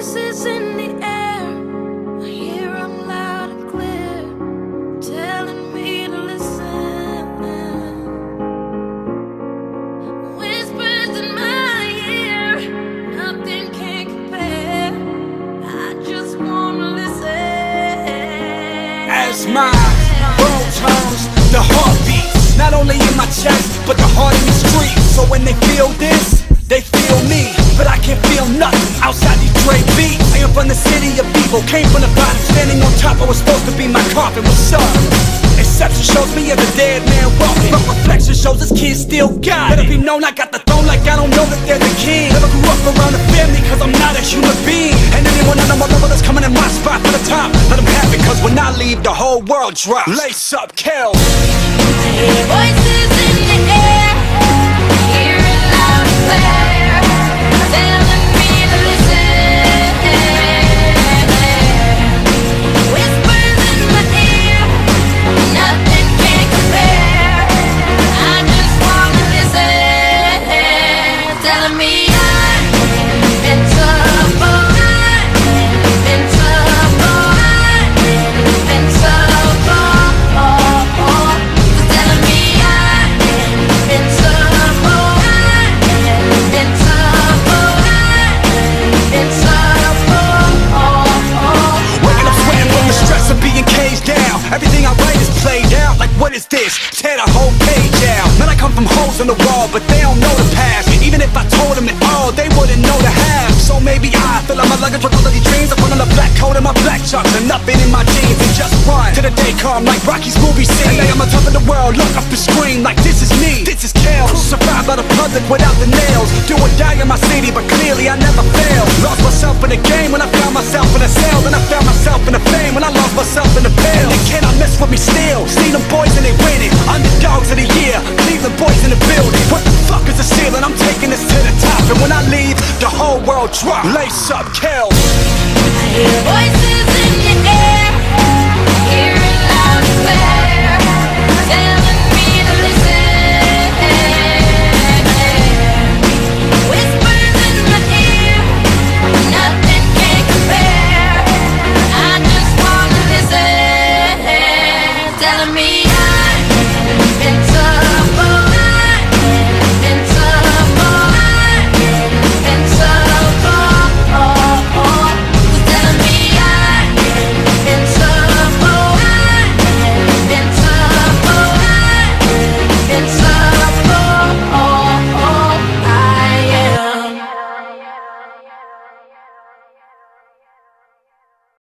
voices in the air, I hear them loud and clear, telling me to listen. Whispers in my ear, nothing can compare. I just wanna listen. As my world turns, the heart beats, not only in my chest, but the heart in the streets. So when they feel this, they feel me, but I can't feel nothing outside these Dre beats. I am from the city of evil, came from the bottom, standing on top. I was supposed to be my coffin. What's up? Exception shows me as a dead man walking, but reflection shows this kid still got it. Let it be known I got the throne like I don't know that they're the king. Never grew up around a family cause I'm not a human being. And anyone on my level that's coming in my spot for the top, let them have it cause when I leave the whole world drops. Lace up, kill. Voices in the air, hear it loud and clear, telling me to listen. Whispers in my ear, nothing can compare. I just wanna listen, telling me I've been tough, I've been tough, I've been tough, telling me I've been tough, I've been tough, I've been tough. Waking up sweating from the stress of being caged down. Everything I write is played out. Like what is this? Tear the whole page out. Man, I come from holes in the wall, but they don't know the past. Even if I told them it all, they wouldn't know the half. So maybe I fill up my luggage with all of these dreams. I put on a black coat and my black chucks and nothing in my jeans and just run to the day come like Rocky's movie scene. And I'm on top of the world, look up the screen like this is me. This is Kel. Survive by the public without the nails. Do or die in my city, but clearly I never failed. Lost myself in the game when I found myself in a cell. Then I found myself in the fame when I lost myself in the pill. And they cannot mess with me still. See them boys and they winning. Underdogs of the year, Cleveland boys in the building. What the fuck is the ceiling? I'm taking this to the top. And when I leave, the whole world drop. Lace up, kill. I hear voices in the air, hear it loud and clear.